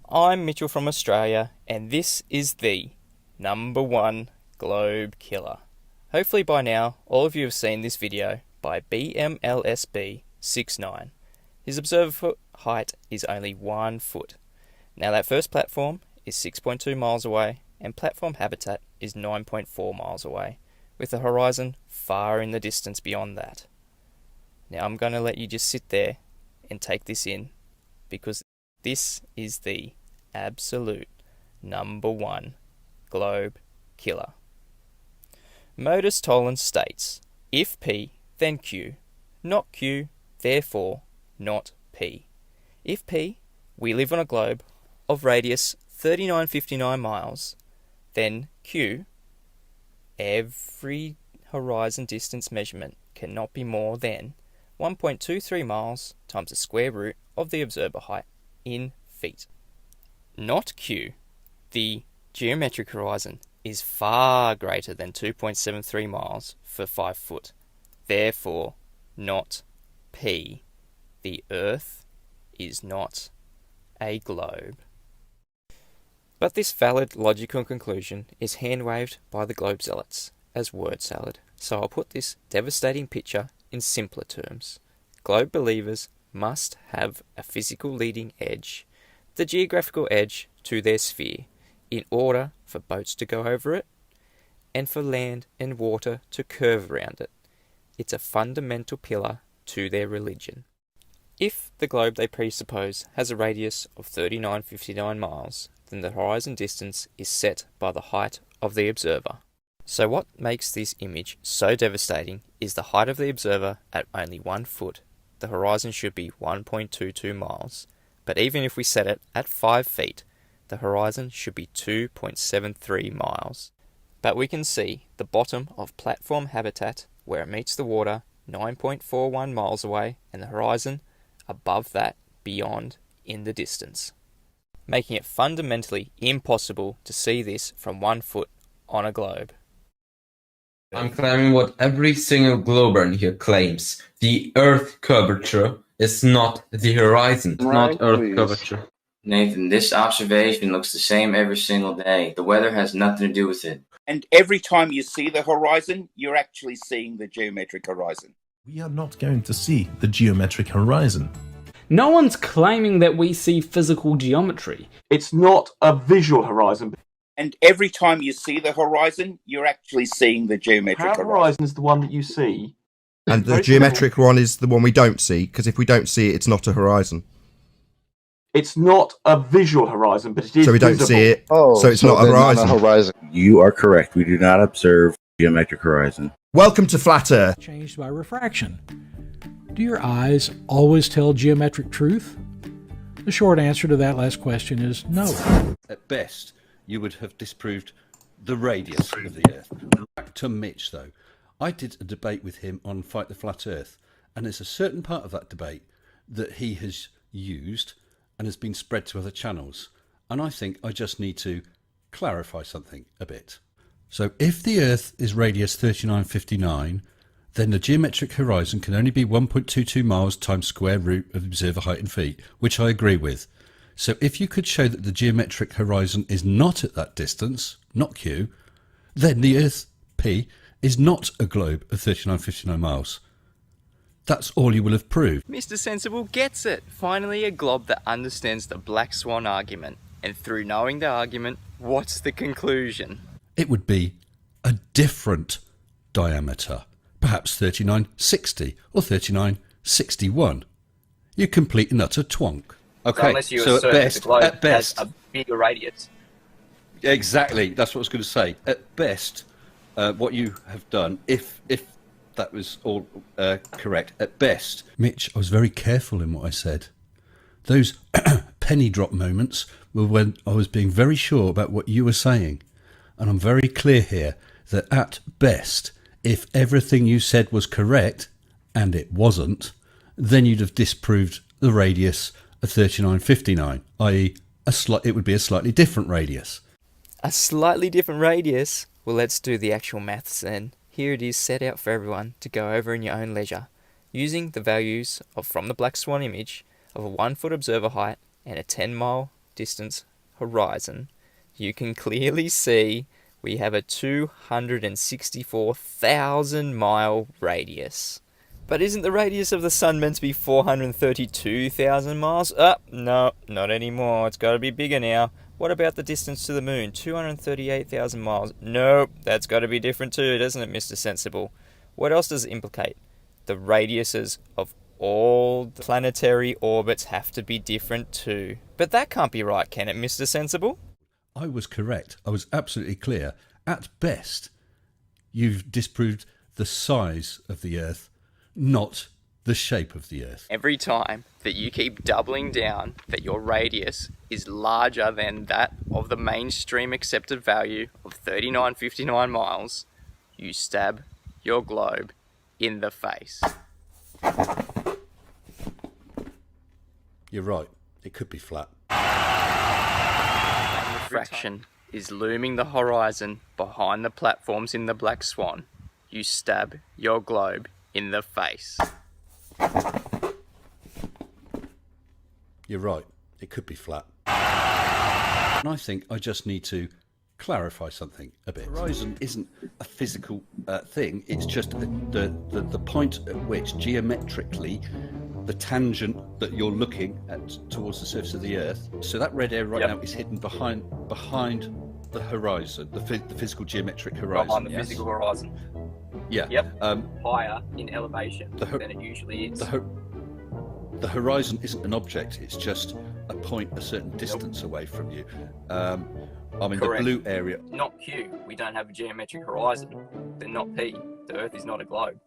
I'm Mitchell from Australia, and this is the #1 globe killer. Hopefully by now, all of you have seen this video by BMLSB69. His observer height is only 1 foot. Now that first platform is 6.2 miles away, and platform habitat is 9.4 miles away, with the horizon far in the distance beyond that. Now I'm going to let you just sit there and take this in, because this is the absolute #1 globe killer. Modus tollens states, if P, then Q, not Q, therefore not P. If P, we live on a globe of radius 3959 miles, then Q, every horizon distance measurement cannot be more than 1.23 miles times the square root of the observer height in feet. Not Q, the geometric horizon is far greater than 2.73 miles for 5 foot. Therefore, not P, the Earth is not a globe. But this valid logical conclusion is hand-waved by the globe zealots as word salad, so I'll put this devastating picture in simpler terms. Globe believers must have a physical leading edge, the geographical edge to their sphere, in order for boats to go over it, and for land and water to curve around it. It's a fundamental pillar to their religion. If the globe they presuppose has a radius of 3959 miles, then the horizon distance is set by the height of the observer. So what makes this image so devastating is the height of the observer at only 1 foot. The horizon should be 1.22 miles, but even if we set it at 5 feet, the horizon should be 2.73 miles. But we can see the bottom of platform habitat where it meets the water 9.41 miles away, and the horizon above that beyond in the distance, making it fundamentally impossible to see this from 1 foot on a globe. I'm claiming what every single glober in here claims. The Earth curvature is not the horizon. It's not Earth curvature. Nathan, this observation looks the same every single day. The weather has nothing to do with it. And every time you see the horizon, you're actually seeing the geometric horizon. We are not going to see the geometric horizon. No one's claiming that we see physical geometry. It's not a visual horizon. And every time you see the horizon, you're actually seeing the geometric horizon. Horizon is the one that you see. And the geometric one is the one we don't see, because if we don't see it, it's not a horizon. It's not a visual horizon, but it is so we don't visible. see it, so it's not a horizon. You are correct. We do not observe geometric horizon. Welcome to Flat Earth. Changed by refraction. Do your eyes always tell geometric truth? The short answer to that last question is no. At best, you would have disproved the radius of the Earth. Back to Mitch, though. I did a debate with him on Fight the Flat Earth, and there's a certain part of that debate that he has used and has been spread to other channels. And I think I just need to clarify something a bit. So if the Earth is radius 3959, then the geometric horizon can only be 1.22 miles times square root of the observer height in feet, which I agree with. So if you could show that the geometric horizon is not at that distance, not Q, then the Earth, P, is not a globe of 3959 miles. That's all you will have proved. Mr. Sensible gets it! Finally a glob that understands the Black Swan argument. And through knowing the argument, what's the conclusion? It would be a different diameter. Perhaps 3960 or 3961. You complete and utter twonk. Okay, unless you so assert that the globe has a bigger radius. Exactly, that's what I was going to say. At best, what you have done, if that was all correct, at best... Mitch, I was very careful in what I said. Those penny drop moments were when I was being very sure about what you were saying. And I'm very clear here that at best, if everything you said was correct, and it wasn't, then you'd have disproved the radius of 3959, i.e. it would be a slightly different radius. A slightly different radius? Well, let's do the actual maths then. Here it is set out for everyone to go over in your own leisure. Using the values from the Black Swan image of a 1 foot observer height and a 10-mile distance horizon, you can clearly see we have a 264,000 mile radius. But isn't the radius of the sun meant to be 432,000 miles? No, not anymore. It's got to be bigger now. What about the distance to the moon? 238,000 miles. Nope, that's got to be different too, doesn't it, Mr. Sensible? What else does it implicate? The radiuses of all the planetary orbits have to be different too. But that can't be right, can it, Mr. Sensible? I was correct. I was absolutely clear. At best, you've disproved the size of the Earth, not the shape of the Earth. Every time that you keep doubling down that your radius is larger than that of the mainstream accepted value of 3959 miles, you stab your globe in the face. You're right. It could be flat. Refraction is looming the horizon behind the platforms in the Black Swan. You stab your globe in the face. You're right. It could be flat. And I think I just need to clarify something a bit. Horizon isn't a physical thing. It's just the point at which geometrically the tangent that you're looking at towards the surface of the Earth. So that red area now is hidden behind the horizon, the physical geometric horizon. Behind the physical horizon. Yeah. Yep. Higher in elevation than it usually is. The horizon isn't an object. It's just a point a certain distance away from you. Correct. The blue area. Not Q. We don't have a geometric horizon. Then not P. The Earth is not a globe.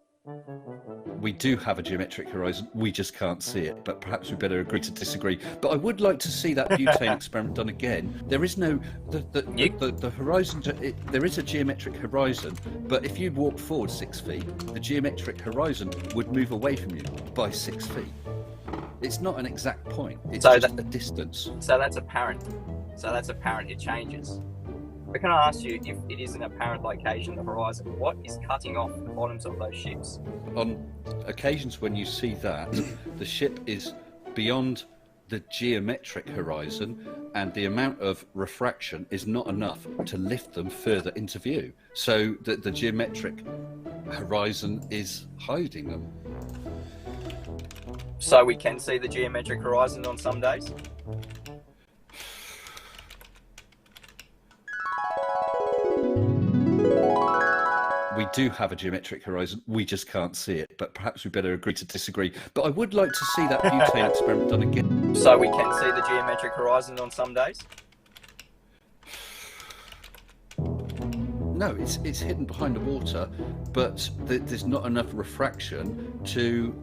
We do have a geometric horizon, we just can't see it, but perhaps we better agree to disagree. But I would like to see that butane experiment done again. There is no, the horizon, there is a geometric horizon, but if you walk forward 6 feet, the geometric horizon would move away from you by 6 feet. It's not an exact point, it's just a distance. So that's apparent. It changes. But can I ask you, if it is an apparent location, the horizon, what is cutting off the bottoms of those ships? On occasions when you see that, the ship is beyond the geometric horizon and the amount of refraction is not enough to lift them further into view. So the geometric horizon is hiding them. So we can see the geometric horizon on some days? We do have a geometric horizon, we just can't see it, but perhaps we better agree to disagree. But I would like to see that butane experiment done again. So we can see the geometric horizon on some days? No, it's hidden behind the water, but there's not enough refraction to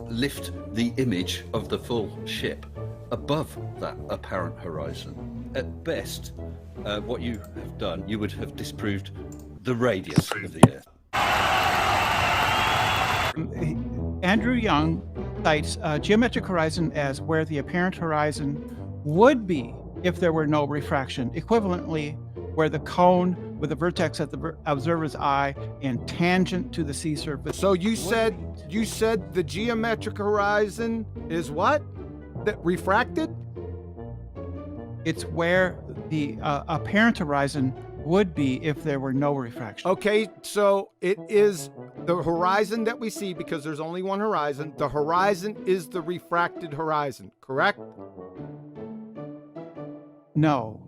lift the image of the full ship above that apparent horizon. At best, what you have done, you would have disproved the radius of the Earth. Andrew Young cites geometric horizon as where the apparent horizon would be if there were no refraction, equivalently where the cone with the vertex at the observer's eye and tangent to the sea surface. So you said the geometric horizon is what? That refracted? It's where the apparent horizon would be if there were no refraction. Okay, so it is the horizon that we see because there's only one horizon. The horizon is the refracted horizon, correct? No.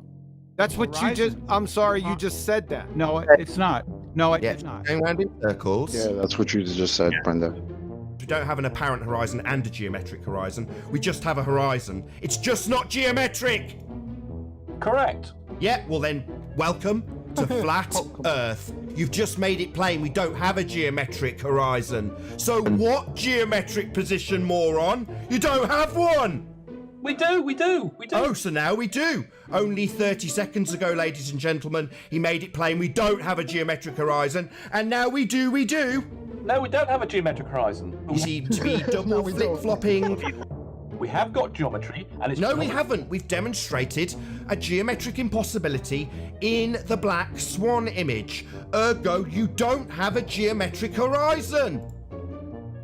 That's what you just, I'm sorry, you just said that. No, it's not. No, it's not. Going round in circles. Yeah, that's what you just said, Brenda. We don't have an apparent horizon and a geometric horizon. We just have a horizon. It's just not geometric. Correct. Yeah, well then, welcome to Flat Earth. You've just made it plain we don't have a geometric horizon. So what geometric position, moron? You don't have one! We do. Oh, so now we do. Only 30 seconds ago, ladies and gentlemen, he made it plain we don't have a geometric horizon, and now we do. No, we don't have a geometric horizon. You seem to be double flip-flopping. We have got geometry, and it's... No, we haven't. We've demonstrated a geometric impossibility in the Black Swan image. Ergo, you don't have a geometric horizon.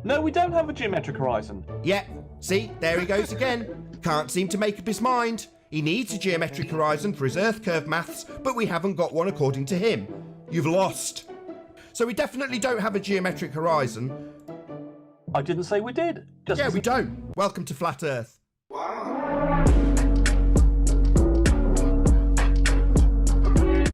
No, we don't have a geometric horizon. Yeah, see, there he goes again. Can't seem to make up his mind. He needs a geometric horizon for his Earth curve maths, but we haven't got one according to him. You've lost. So we definitely don't have a geometric horizon. I didn't say we did. Yeah, we don't. Welcome to Flat Earth.